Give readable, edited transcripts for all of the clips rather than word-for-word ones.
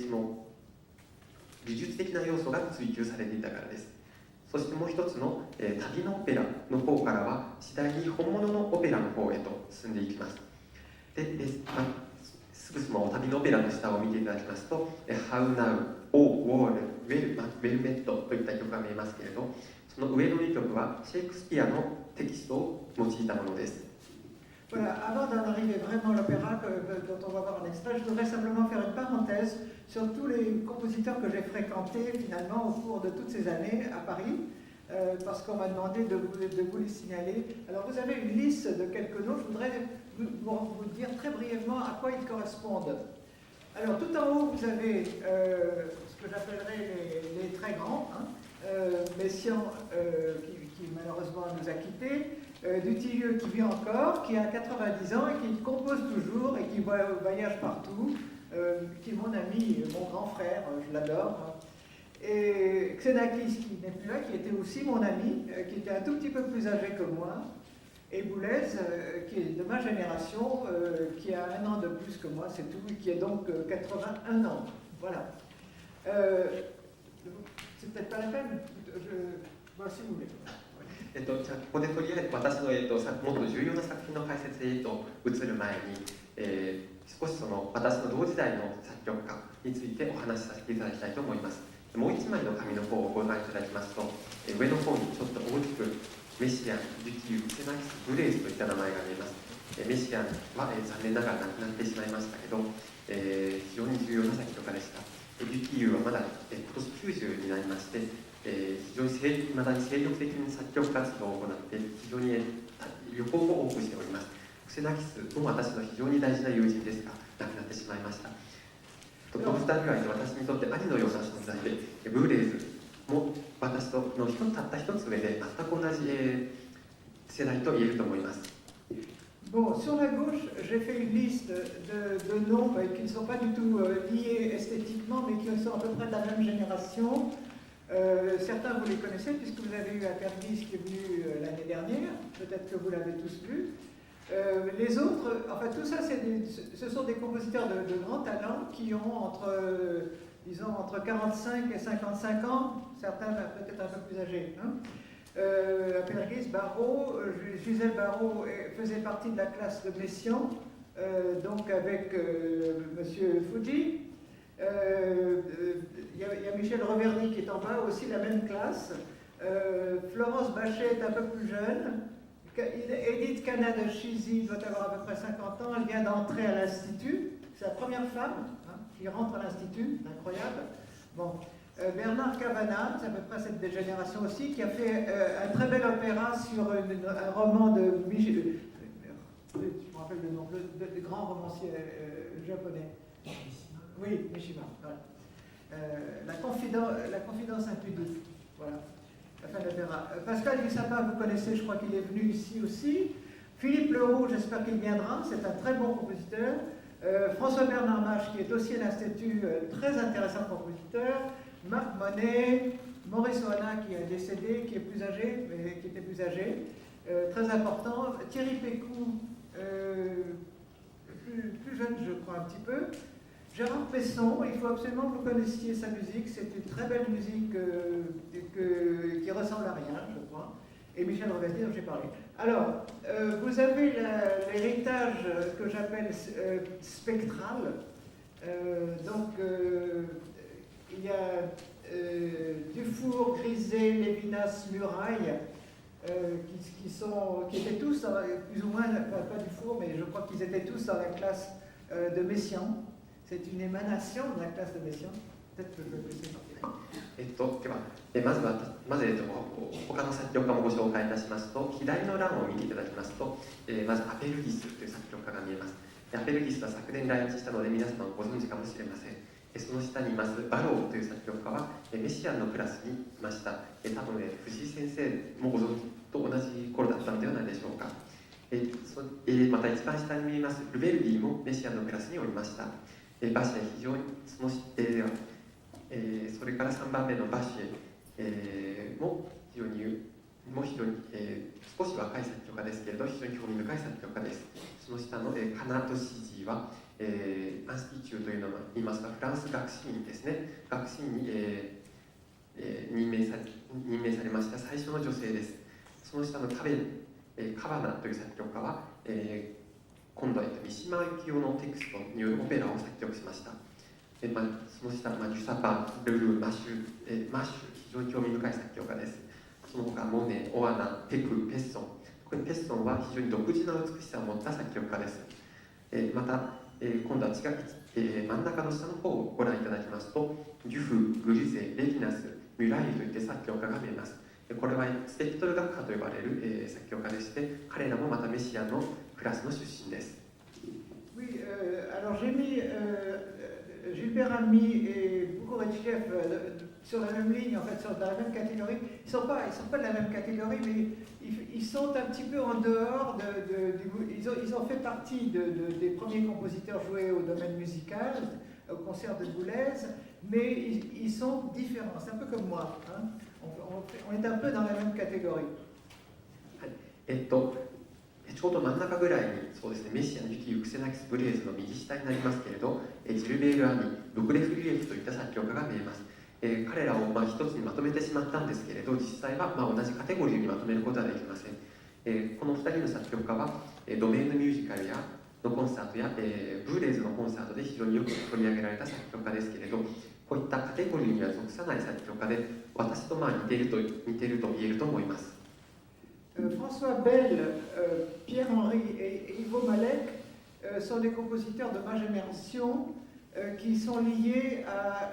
その美術的な要素が追求されていたからです。そしてもう一つの、旅のオペラの方からは次第に本物のオペラの方へと進んでいきます。すぐその旅のオペラの下を見ていただきますと「How Now」「Oh Wall」「Well Met」といった曲が見えますけれど、その上の2曲はシェイクスピアのテキストを用いたものです。Voilà, avant d'en arriver vraiment à l'opéra dont on va voir un extrait, je voudrais simplement faire une parenthèse sur tous les compositeurs que j'ai fréquentés finalement au cours de toutes ces années à Paris, parce qu'on m'a demandé de vous les signaler. Alors vous avez une liste de quelques noms, je voudrais vous dire très brièvement à quoi ils correspondent. Alors tout en haut vous avez ce que j'appellerais les très grands, Messiaen qui malheureusement nous a quittés, Dutilleux qui vit encore, qui a 90 ans et qui compose toujours et qui voyage partout, qui est mon ami, mon grand frère, je l'adore. Et Xenakis qui n'est plus là, qui était aussi mon ami, qui était un tout petit peu plus âgé que moi, et Boulez qui est de ma génération, qui a 1 an de plus que moi, c'est tout, qui a donc 81 ans. Voilà. C'est peut-être pas la peine, voilà, si vous voulez. じゃあここでとりあえず私の、もっと重要な作品の解説へと移る前に、少しその私の同時代の作曲家についてお話しさせていただきたいと思います。もう1枚の紙の方をご覧いただきますと、上の方にちょっと大きくメシアン、デュティウ、セナキス、ブレイズといった名前が見えます。メシアンは、残念ながら亡くなってしまいましたけど、非常に重要な作曲家でした。デュティウはまだ、今年90になりまして、非常に未だに精力的に作曲活動を行って非常に、旅行も多くしております。クセナキスも私の非常に大事な友人ですが亡くなってしまいました。この2人は私にとって兄のような存在で、ブーレイズも私とのたった一つ上で全く同じ、世代と言えると思います。Bon, sur la gauche, j'ai fait une liste de noms qui ne sont pas du tout liés esthétiquement, mais qui sont à peu près de la même génération. Certains vous les connaissez puisque vous avez eu Apergis qui est venu l'année dernière, peut-être que vous l'avez tous vu. Les autres, enfin tout ça, ce sont des compositeurs de grand talent qui ont entre 45 et 55 ans, certains peut-être un peu plus âgés. Apergis, Barrault, Gisèle Barrault faisait partie de la classe de Messiaen, donc avec Monsieur Fujii. Il y a Michel Reverdy qui est en bas, aussi la même classe. Florence Bachet est un peu plus jeune. Edith Cana de Chizy doit avoir à peu près 50 ans. Elle vient d'entrer à l'Institut. C'est la première femme qui rentre à l'Institut. C'est incroyable. Bon. Bernard Cavana, c'est à peu près cette génération aussi, qui a fait un très bel opéra sur un roman de Michel. Je me rappelle le nom, le grand romancier japonais. Oui, Mishima. Voilà. La confidence impudique. Voilà. La fin de l'opéra. Pascal Dussapin, vous connaissez, je crois qu'il est venu ici aussi. Philippe Leroux, j'espère qu'il viendra, c'est un très bon compositeur. François Bernard Mache, qui est aussi à l'Institut, très intéressant compositeur. Marc Monet, Maurice Oana, qui est décédé, qui est plus âgé, mais qui était plus âgé, très important. Thierry Pécou, plus jeune, je crois, un petit peu. Gérard Pesson, il faut absolument que vous connaissiez sa musique, c'est une très belle musique qui ressemble à rien, je crois. Et Michel Reverdy, dont j'ai parlé. Alors, vous avez l'héritage que j'appelle spectral. Il y a Dufour, Griset, Lévinas, Muraille, qui étaient tous, plus ou moins, pas Dufour, mais je crois qu'ils étaient tous dans la classe de Messiaen. C'est une émanation de la classe de Messiaen. Peut-être que je vais laisser partir. まず他の作曲家もご紹介いたしますと、左の欄を見ていただきますと、まずアペルギスという作曲家が見えます。アペルギスは昨年来日したので皆様ご存知かもしれません。その下にいますバローという作曲家はメシアンのクラスにいました。多分藤井先生もご存知と同じ頃だったのではないでしょうか。また一番下に見えますルベルディもメシアンのクラスにおりました。バシェ非常にそのそれから3番目のバシェ、も非常に少し若い作曲家ですけれど非常に興味深い作曲家です。その下のカナトシジーは、アンスティチューというのは言いますか、フランス学士院ですね、学士院に、任命されました最初の女性です。その下のカバナという作曲家は、今度は三島由紀夫のテクストによるオペラを作曲しました。その下、デュサパ、ルルー、マッシュ、非常に興味深い作曲家です。その他、モネ、オアナ、ペク、ペッソン。特にペッソンは非常に独自の美しさを持った作曲家です。また、今度は真ん中の下の方をご覧いただきますと、デュフ、グリゼ、レギナス、ミュライユといった作曲家が見えます。これはスペクトル学派と呼ばれる、作曲家でして、彼らもまたメシアのクラスの出身です。Oui, alors j'ai mis Gilbert Ami et Boukouretchev sur la même ligne, en fait, dans la même catégorie. Ils sont pas de la même catégorie, mais ils sont un petit peu en dehors ils ont fait partie des premiers compositeurs joués au domaine musical, au concert de Boulez, mais ils sont différents. C'est un peu comme moi. Hein. On est un peu dans la même catégorie. ちょうど真ん中ぐらいにそうですね、メシアのユキ・ユクセナキス・ブレーズの右下になりますけれど、ジルベール・アミ、ブクレフリエフといった作曲家が見えます。彼らを一つにまとめてしまったんですけれど、実際は同じカテゴリーにまとめることはできません。この2人の作曲家はドメインのミュージカルのコンサートや、ブーレーズのコンサートで非常によく取り上げられた作曲家ですけれど、こういったカテゴリーには属さない作曲家で、私と似ていると言えると思います。François Bell, Pierre-Henri et Ivo Malek sont des compositeurs de ma génération qui sont liés à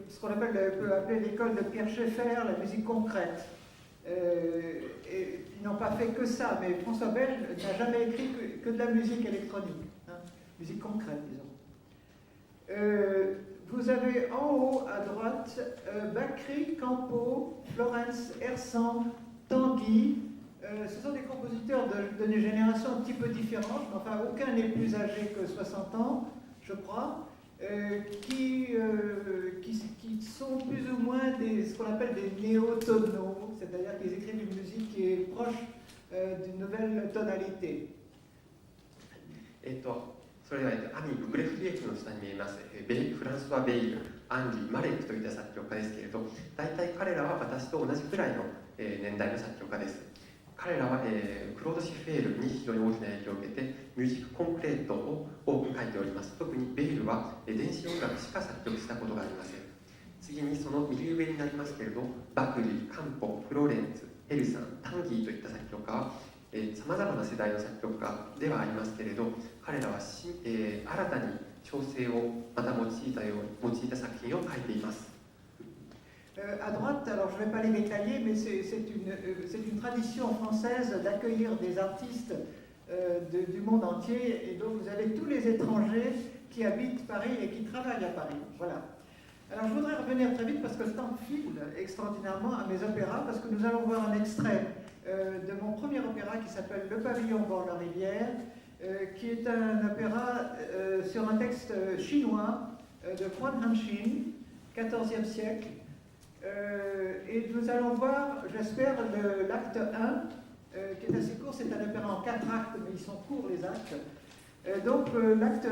ce qu'on peut appeler l'école de Pierre Schaeffer, la musique concrète. Et ils n'ont pas fait que ça, mais François Bell n'a jamais écrit que de la musique électronique, hein, musique concrète, disons. Vous avez en haut à droite Bakri, Campo, Florence, Hersan, Tanguy. Ce sont des compositeurs de générations un petit peu différentes, mais enfin aucun n'est plus âgé que 60 ans, je crois, qui sont plus ou moins ce qu'on appelle des néotonaux, c'est-à-dire qu'ils écrivent une musique qui est proche d'une nouvelle tonalité. それでは、アミ・ブクレフリエフの下に見えます、フランスワ・ベイル、アンリ・マレックといった作曲家ですけれど、大体彼らは私と同じくらいの年代の作曲家です。彼らは、クロード・シフェールに非常に大きな影響を受けてミュージックコンクレートを多く書いております。特にベイルは電子音楽しか作曲したことがありません。次にその右上になりますけれど、バクリ、カンポ、フローレンツ、エルさん、タンギーといった作曲家はさまざまな世代の作曲家ではありますけれど、彼らは新たに調整をまた用いた作品を書いています。À droite, alors je ne vais pas les détailler, mais c'est une tradition française d'accueillir des artistes du monde entier, et donc vous avez tous les étrangers qui habitent Paris et qui travaillent à Paris. Voilà. Alors je voudrais revenir très vite parce que le temps file extraordinairement à mes opéras, parce que nous allons voir un extrait de mon premier opéra qui s'appelle Le Pavillon bord la rivière, qui est un opéra sur un texte chinois de Quan Hanshin, 14e siècle. Et nous allons voir, j'espère, l'acte 1, qui est assez court. C'est un opéra en 4 actes, mais ils sont courts les actes. Donc l'acte 1,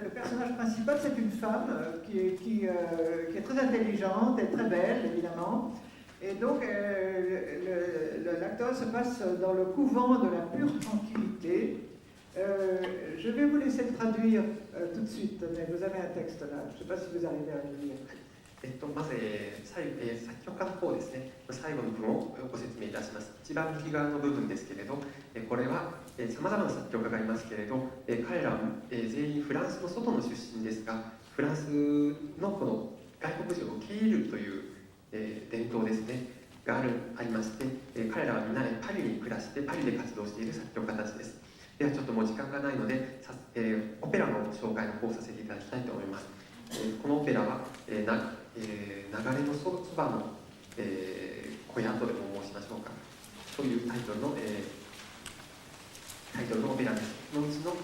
le personnage principal, c'est une femme qui est très intelligente et très belle, évidemment. Et donc l'acte 1 se passe dans le couvent de la pure tranquillité. Je vais vous laisser le traduire tout de suite, mais vous avez un texte là. Je ne sais pas si vous arrivez à le lire. まず、作曲家の方ですね、最後の文をご説明いたします。一番右側の部分ですけれど、これはさまざまな作曲家がいますけれど、彼らは全員フランスの外の出身ですが、フランスのこの外国人を受け入れるという伝統ですね、がありまして、彼らはみんなでパリに暮らしてパリで活動している作曲家たちです。ではちょっともう時間がないので、オペラの紹介の方をさせていただきたいと思います。このオペラは、流れのそばの、小屋とでも申しましょうか、というタイトルのオペラです。そのうちの、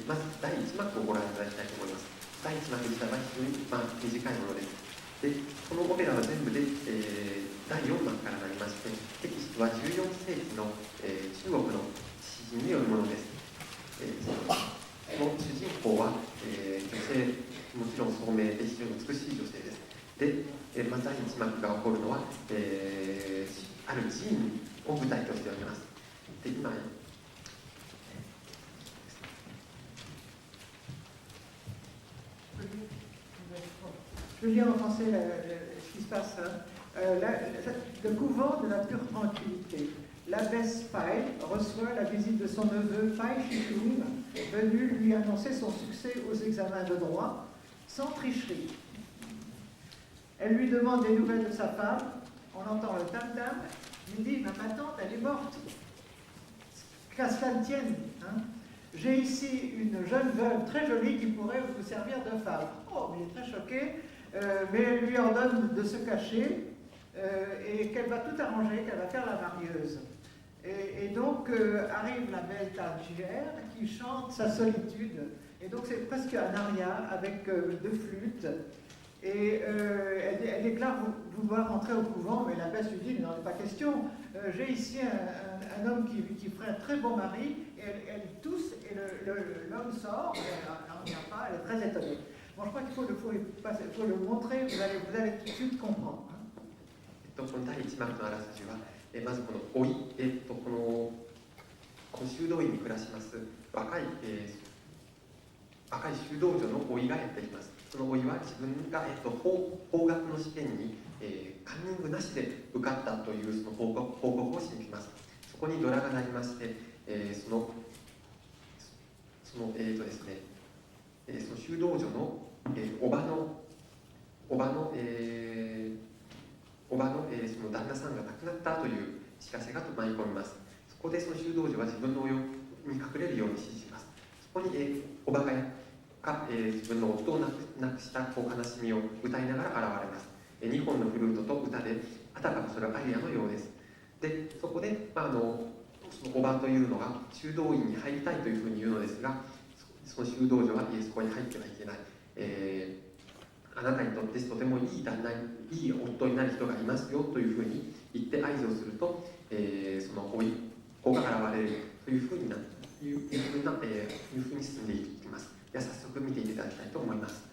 まず第1幕をご覧いただきたいと思います。第1幕自体は非常に、短いものです。で、このオペラは全部で、第4幕からなりまして、テキストは14世紀の、中国の詩人によるものです。の主人公は、女性、もちろん聡明で非常に美しい女性です。で、また第一幕が起こるのは、ある寺院を舞台としております。で、今、Je veux dire en français ce qui se passe. Le couvent de la pure tranquillité. L'abbesse Pai reçoit la visite de son neveu Pai Shikung, venu lui annoncer son succès aux examens de droit, sans tricherie. Elle lui demande des nouvelles de sa femme. On entend le tam-tam. Il dit, ma tante, elle est morte. Qu'à cela ne tienne. Hein. J'ai ici une jeune veuve très jolie qui pourrait vous servir de femme. Oh, mais il est très choqué. Mais elle lui ordonne de se cacher et qu'elle va tout arranger, qu'elle va faire la marieuse. Et donc arrive la belle Tangière qui chante sa solitude. Et donc c'est presque un aria avec deux flûtes. Et elle déclare vouloir rentrer au couvent, mais l'abbesse lui dit, il n'en est pas question. J'ai ici un homme qui ferait un très bon mari. Et elle tousse et l'homme sort, elle n'en vient pas, elle est très étonnée. Bon, je crois qu'il faut le montrer, vous allez tout de suite comprendre. この第一幕のあらすじは、まずこの老い、この修道院に暮らします若い修道女の老いがやってきます。その老いは自分が、法学の試験に、カンニングなしで受かったというその報告をしに来ます。そこにドラが鳴りまして、そのですね、その修道女の、おばのその旦那さんが亡くなったという知らせが舞い込みます。そこでその修道女は自分のお世に隠れるように指示します。そこに、おばが自分の夫を亡くした悲しみを歌いながら現れます。2本のフルートと歌で、あたかもそれはアリアのようです。で、そこで、そのおばというのが修道院に入りたいというふうに言うのですが、その修道女は、そこに入ってはいけない。あなたにとってとてもいい旦那、いい夫になる人がいますよというふうに言って合図をすると、その子が現れるというふうに進んでいきます。では早速見ていただきたいと思います。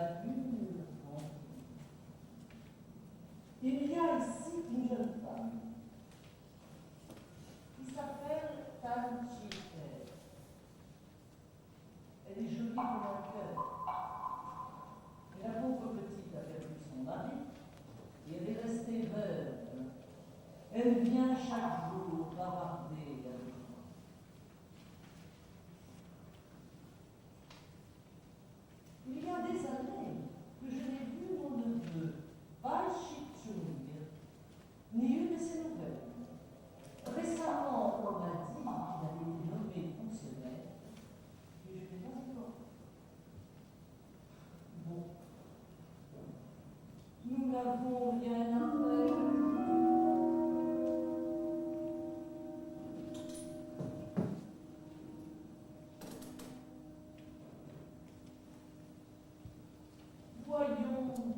la pure enfance. Il y a ici une jeune femme qui s'appelle Tanchi. Elle est jolie comme un cœur. Et la pauvre petite a perdu son mari et elle est restée veuve. Elle vient chaque jour bavarder avec moi. Il y a des années que je n'ai vu mon neveu, Bai Shichung, ni une de ses nouvelles. Récemment, on m'a dit qu'il avait été nommé fonctionnaire, et je n'ai pas encore. Bon. Nous n'avons rien à faire. Voyons qui vient.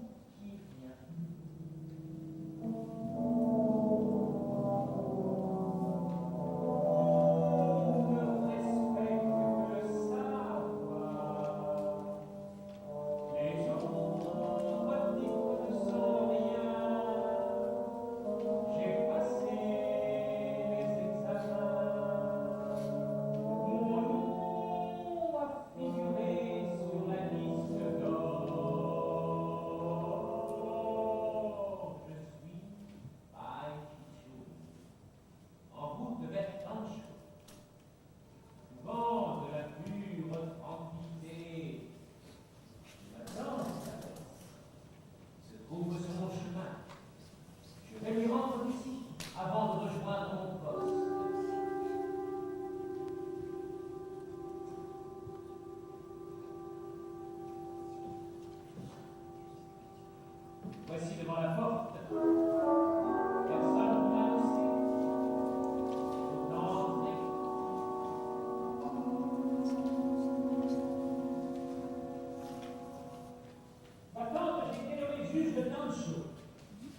Voici devant la porte. Personne ne vient aussi. Entrez. Ma tante, j'ai été nommé juge de Tancho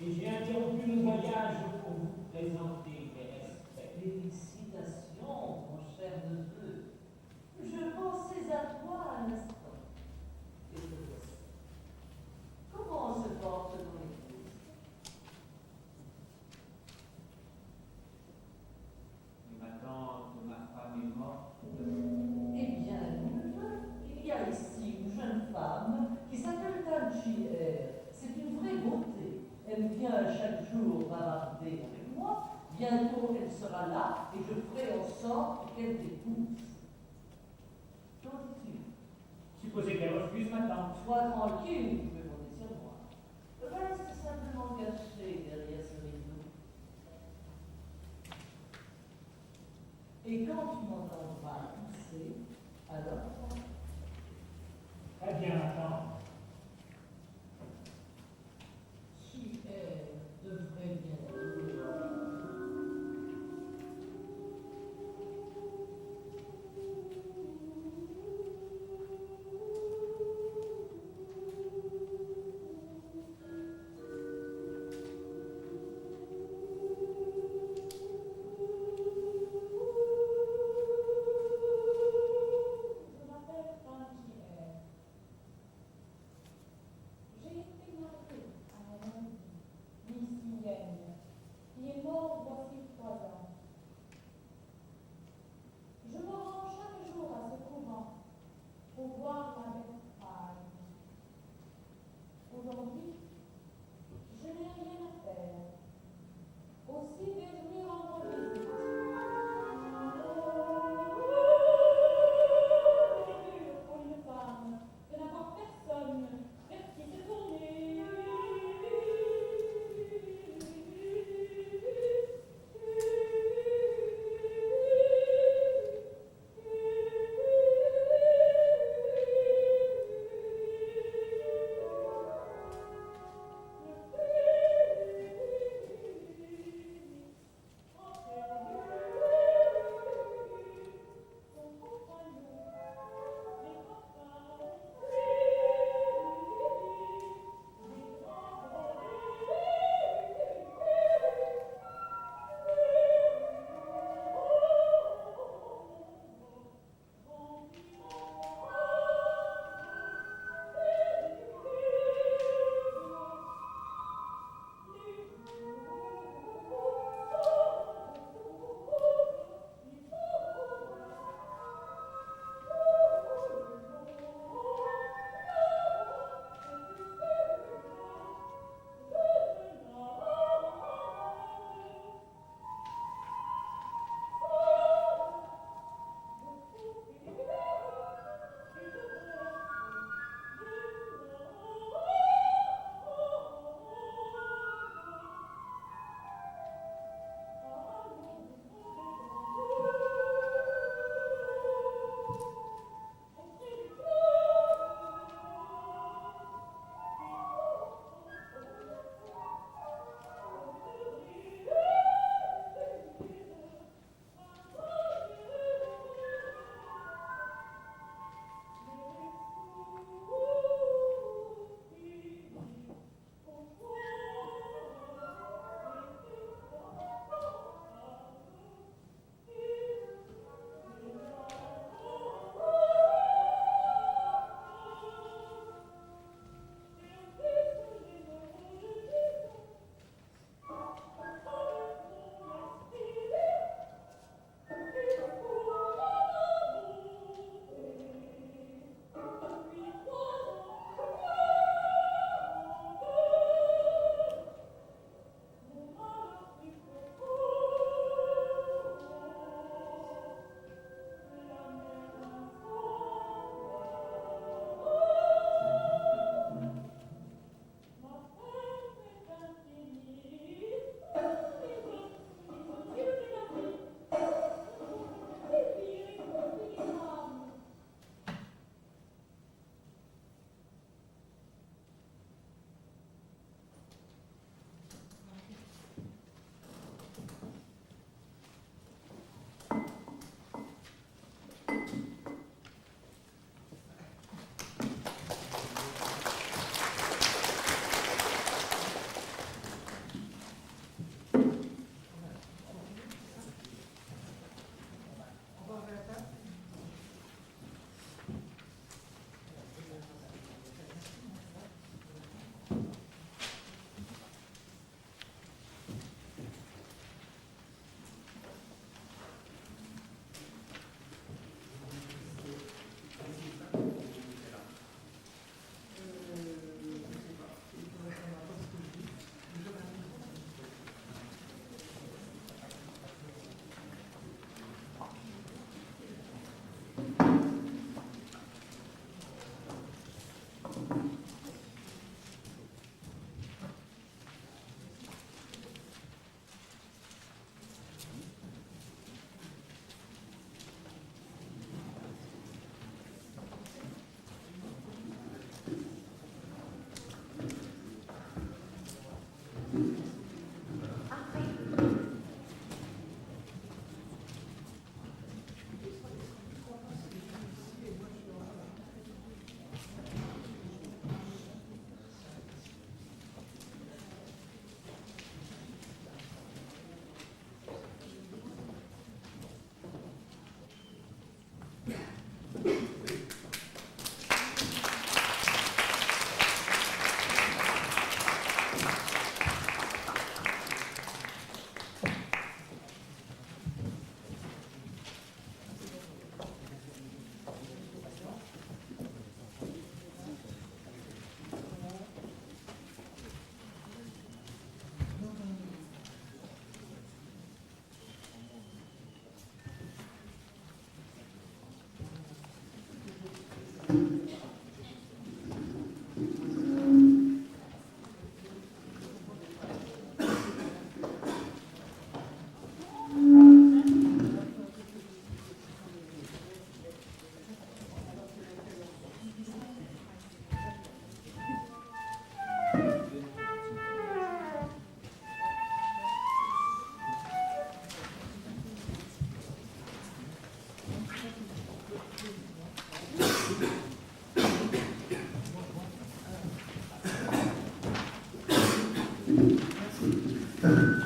et j'ai interrompu mon voyage pour vous présenter mes respects. Félicitations, mon cher neveu. Je pensais à toi à l'instant. Et te voici. Comment se porte ton épouse? Mais ma tante, ma femme est morte. Eh bien, il y a ici une jeune femme qui s'appelle Tanchi. C'est une vraie beauté. Elle vient chaque jour bavarder avec moi. Bientôt, elle sera là et je ferai en sorte qu'elle t'épouse. Qu'en dis-tu? Supposez qu'elle refuse ma tante. Sois tranquille, tu peux compter sur moi. Reste simplement caché derrière ce rideau. Et quand tu m'entendras pousser, alors... Très bien, ma tante. Qui devrait bien trouver.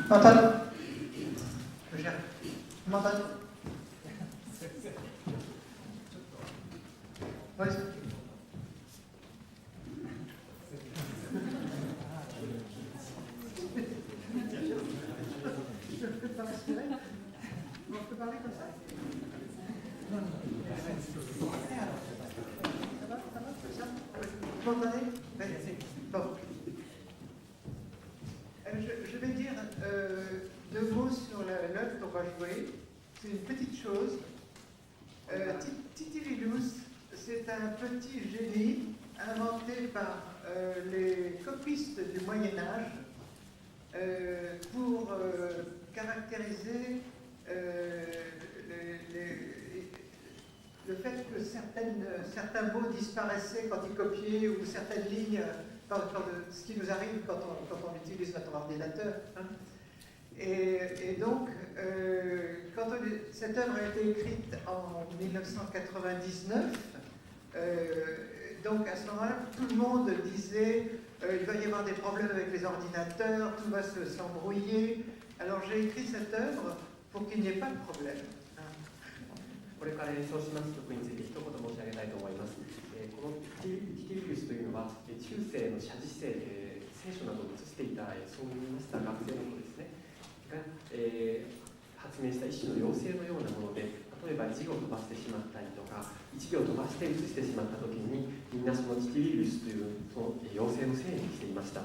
Antoine. Je gère. Antoine. Maurice. Je peux pas respirer. On peut parler comme ça? Non, non. Ça va? Ça? Vous m'entendez? Bon. Je vais dire 2 mots sur l'œuvre qu'on va jouer. C'est une petite chose. Titililus, c'est un petit génie inventé par les copistes du Moyen-Âge pour caractériser le fait que certains mots disparaissaient quand ils copiaient ou certaines lignes, ce qui nous arrive quand on utilise notre ordinateur. Hein. Et donc, cette œuvre a été écrite en 1999, donc à ce moment-là, tout le monde disait il va y avoir des problèmes avec les ordinateurs, tout va s'embrouiller. Alors j'ai écrit cette œuvre pour qu'il n'y ait pas de problème. これから演奏します曲について一言申し上げたいと思います。このティティリウスというのは中世の写実性、聖書などを写していたそう言いました学生のことですねが、発明した一種の妖精のようなもので、例えば字を飛ばしてしまったりとか1行飛ばして写してしまった時にみんなそのティティリウスというその妖精のせいにしていました。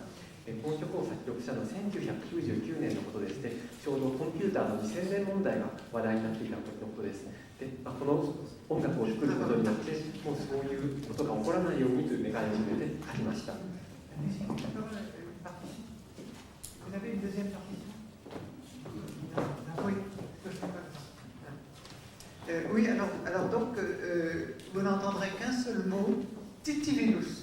この曲を作曲したのは1999年のことでして、ちょうどコンピューターの2000年問題が話題になっていた時のことです。でこの音楽を作ることによって、もうそういうことが起こらないようにという願いを込めて書きました。Vous avez une deuxième partition? Oui. Oui, alors donc, vous n'entendrez qu'un seul mot, titililus.